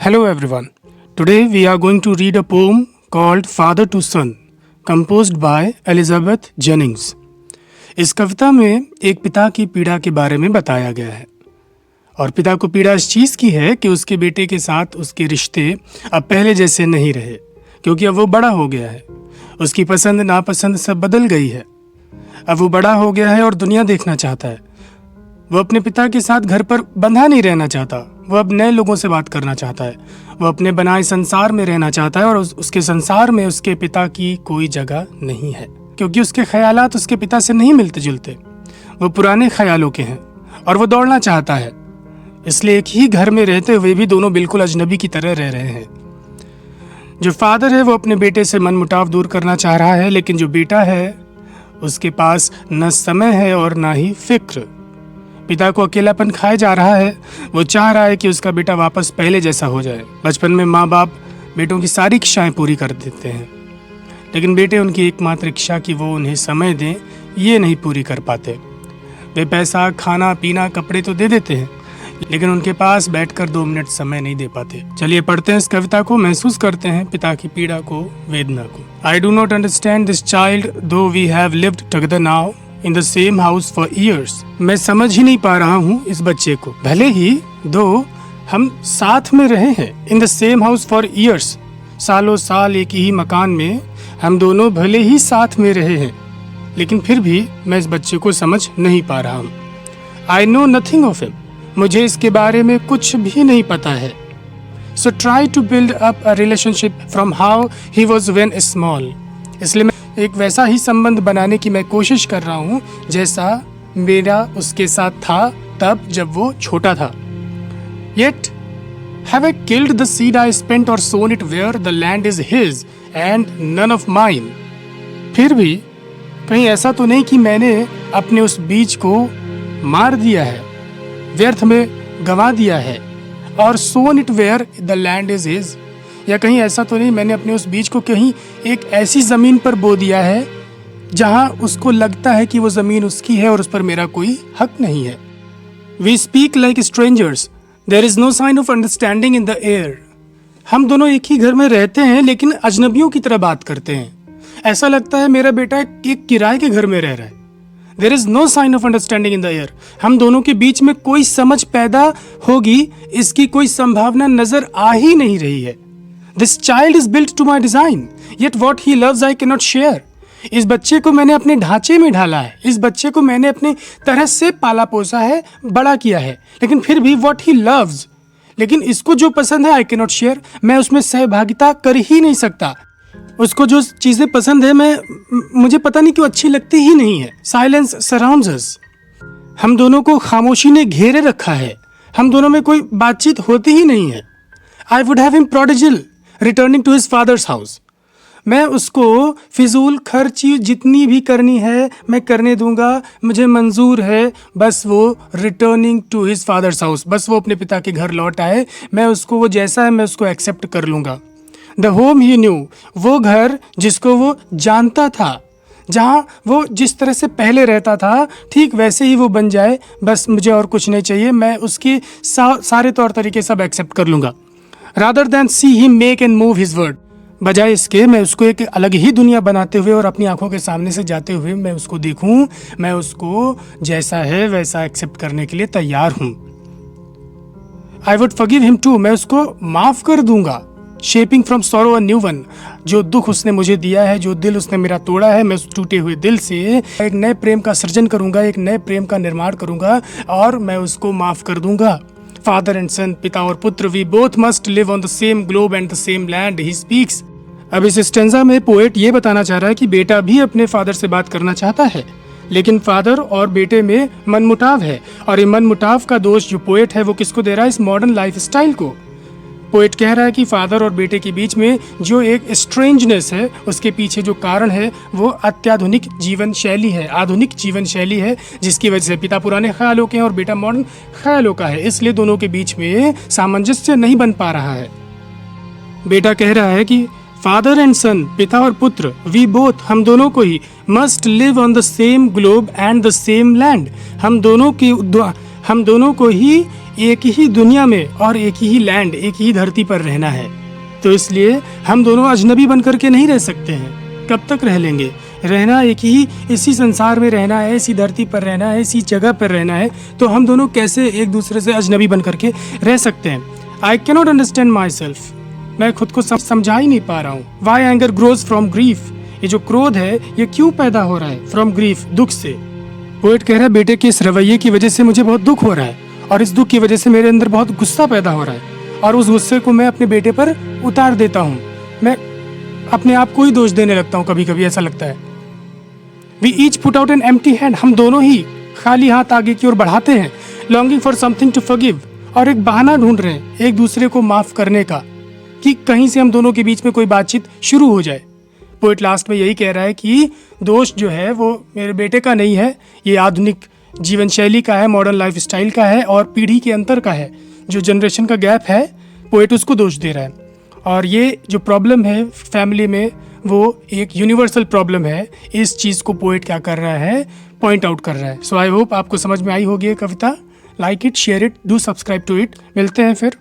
Hello everyone. Today we are going to read a poem called Father to Son, composed by Elizabeth Jennings. इस कविता में एक पिता की पीड़ा के बारे में बताया गया है और पिता को पीड़ा इस चीज़ की है कि उसके बेटे के साथ उसके रिश्ते अब पहले जैसे नहीं रहे, क्योंकि अब वो बड़ा हो गया है। उसकी पसंद नापसंद सब बदल गई है। अब वो बड़ा हो गया है और दुनिया देखना चाहता है। वो अपने पिता के साथ घर पर बंधा नहीं रहना चाहता। वो अब नए लोगों से बात करना चाहता है। वो अपने बनाए संसार में रहना चाहता है और उसके संसार में उसके पिता की कोई जगह नहीं है, क्योंकि उसके ख्यालात उसके पिता से नहीं मिलते जुलते। वो पुराने ख्यालों के हैं और वो दौड़ना चाहता है। इसलिए एक ही घर में रहते हुए भी दोनों बिल्कुल अजनबी की तरह रह रहे हैं। जो फादर है वो अपने बेटे से मनमुटाव दूर करना चाह रहा है, लेकिन जो बेटा है उसके पास न समय है और ना ही फिक्र। पिता को अकेलापन खाए जा रहा है। वो चाह रहा है कि उसका बेटा वापस पहले जैसा हो जाए। बचपन में माँ बाप बेटों की सारी इच्छाएं पूरी कर देते हैं, लेकिन बेटे उनकी एकमात्र इच्छा कि वो उन्हें समय दें, ये नहीं पूरी कर पाते। वे पैसा, खाना पीना, कपड़े तो दे देते हैं, लेकिन उनके पास बैठकर 2 मिनट समय नहीं दे पाते। चलिए पढ़ते हैं इस कविता को, महसूस करते हैं पिता की पीड़ा को, वेदना को। I do not understand this child though we have lived together now in the same house for years. मैं समझ ही नहीं पा रहा हूँ इस बच्चे को, भले ही दो हम साथ में रहे हैं। इन the same house for years, सालों साल एक ही मकान में हम दोनों भले ही साथ में रहे हैं, लेकिन फिर भी मैं इस बच्चे को समझ नहीं पा रहा हूँ। I know nothing of him, मुझे इसके बारे में कुछ भी नहीं पता है। So try to build up a relationship from how he was when small. इसलिए मैं एक वैसा ही संबंध बनाने की मैं कोशिश कर रहा हूँ जैसा मेरा उसके साथ था तब जब वो छोटा था। Yet have I killed the seed I spent or sown it where the land is his and none of mine? फिर भी कहीं ऐसा तो नहीं कि मैंने अपने उस बीज को मार दिया है, व्यर्थ में गंवा दिया है, और sown it where the land is his, या कहीं ऐसा तो नहीं मैंने अपने उस बीज को कहीं एक ऐसी जमीन पर बो दिया है जहां उसको लगता है कि वो जमीन उसकी है और उस पर मेरा कोई हक नहीं है। We speak like strangers, there is no sign of understanding in the air. हम दोनों एक ही घर में रहते हैं, लेकिन अजनबियों की तरह बात करते हैं। ऐसा लगता है मेरा बेटा एक किराए के घर में रह रहा है। There is no sign of understanding in the air. हम दोनों के बीच में कोई समझ पैदा होगी, इसकी कोई संभावना नजर आ ही नहीं रही है। This child is built to my design, yet what he loves I cannot share. इस बच्चे को मैंने अपने ढांचे में ढाला है, इस बच्चे को मैंने अपने तरह से पाला पोसा है, बड़ा किया है, लेकिन फिर भी what he loves, लेकिन इसको जो पसंद है I cannot share, मैं उसमें सहभागिता कर ही नहीं सकता। उसको जो चीज़ें पसंद है मुझे पता नहीं क्यों अच्छी लगती ही नहीं है। Silence surrounds us. हम दोनों को खामोशी ने घेरे रखा है। हम दोनों में कोई बातचीत होती ही नहीं है। I would have him prodigal, returning to his father's house. मैं उसको फिजूल खर्ची जितनी भी करनी है मैं करने दूंगा, मुझे मंजूर है, बस वो returning to his father's house, बस वो अपने पिता के घर लौट आए। मैं उसको, वो जैसा है मैं उसको एक्सेप्ट कर लूँगा। द होम ही न्यू, वो घर जिसको वो जानता था, जहाँ वो जिस तरह से पहले रहता था ठीक वैसे ही वो बन जाए, बस मुझे और कुछ नहीं चाहिए। मैं उसके सारे तौर तरीके सब एक्सेप्ट कर लूँगा। Rather than see him make and move his word, बजाय इसके मैं उसको एक अलग ही दुनिया बनाते हुए और अपनी आंखों के सामने से जाते हुए मैं उसको देखूं, मैं उसको जैसा है वैसा एक्सेप्ट करने के लिए तैयार हूं। I would forgive him too, मैं उसको माफ कर दूंगा। Shaping from sorrow a new one, जो दुख उसने मुझे दिया है, जो दिल उसने मेरा तोड़ा है, मैं उस टूटे हुए दिल से एक नए प्रेम का सृजन करूंगा, एक नए प्रेम का निर्माण करूंगा और मैं उसको माफ कर दूंगा। फादर एंड सन, पिता और पुत्र, we both must live on the same globe and the same land, he speaks. अब इस स्टेंजा में पोएट ये बताना चाह रहा है कि बेटा भी अपने फादर से बात करना चाहता है, लेकिन फादर और बेटे में मनमुटाव है, और ये मनमुटाव का दोष जो पोएट है वो किसको दे रहा है? इस मॉडर्न लाइफ स्टाइल को। पोएट कह रहा है कि फादर और बेटे के बीच में जो एक स्ट्रेंजनेस है, उसके पीछे जो कारण है वो अत्याधुनिक जीवन शैली है, आधुनिक जीवन शैली है, जिसकी वजह से पिता पुराने ख्यालों के हैं और बेटा मॉडर्न ख्यालों का है। इसलिए दोनों के बीच में सामंजस्य नहीं बन पा रहा है। बेटा कह रहा है कि फादर एंड सन, पिता और पुत्र, वी बोथ, हम दोनों को ही, must live on the same globe and the same land, हम दोनों की हम दोनों को ही एक ही दुनिया में और एक ही लैंड, एक ही धरती पर रहना है। तो इसलिए हम दोनों अजनबी बन करके नहीं रह सकते हैं। कब तक रह लेंगे? रहना एक ही, इसी संसार में रहना है, इसी धरती पर रहना है, इसी जगह पर रहना है। तो हम दोनों कैसे एक दूसरे से अजनबी बन करके रह सकते हैं? I cannot understand myself. मैं खुद को समझा ही नहीं पा रहा हूँ। Why anger grows from grief. ये जो क्रोध है ये क्यों पैदा हो रहा है? फ्रॉम ग्रीफ, दुख से। पोएट कह रहा है बेटे के इस रवैये की वजह से मुझे बहुत दुख हो रहा है और इस दुख की वजह से मेरे अंदर बहुत गुस्सा पैदा हो रहा है और उस गुस्से को मैं अपने बेटे पर उतार देता हूँ। मैं अपने आप को ही दोष देने लगता हूँ, कभी कभी ऐसा लगता है। We each put out an empty hand. हम दोनों ही खाली हाथ आगे की ओर बढ़ाते हैं। Longing for something to forgive. और एक बहाना ढूंढ रहे हैं एक दूसरे को माफ करने का, कि कहीं से हम दोनों के बीच में कोई बातचीत शुरू हो जाए। पोएट लास्ट में यही कह रहा है कि दोष जो है वो मेरे बेटे का नहीं है, ये आधुनिक जीवन शैली का है, मॉडर्न लाइफ स्टाइल का है और पीढ़ी के अंतर का है। जो जनरेशन का गैप है, पोएट उसको दोष दे रहा है। और ये जो प्रॉब्लम है फैमिली में, वो एक यूनिवर्सल प्रॉब्लम है। इस चीज़ को पोएट क्या कर रहा है? पॉइंट आउट कर रहा है। सो आई होप आपको समझ में आई होगी ये कविता। Like it, share it, do subscribe to it. मिलते हैं फिर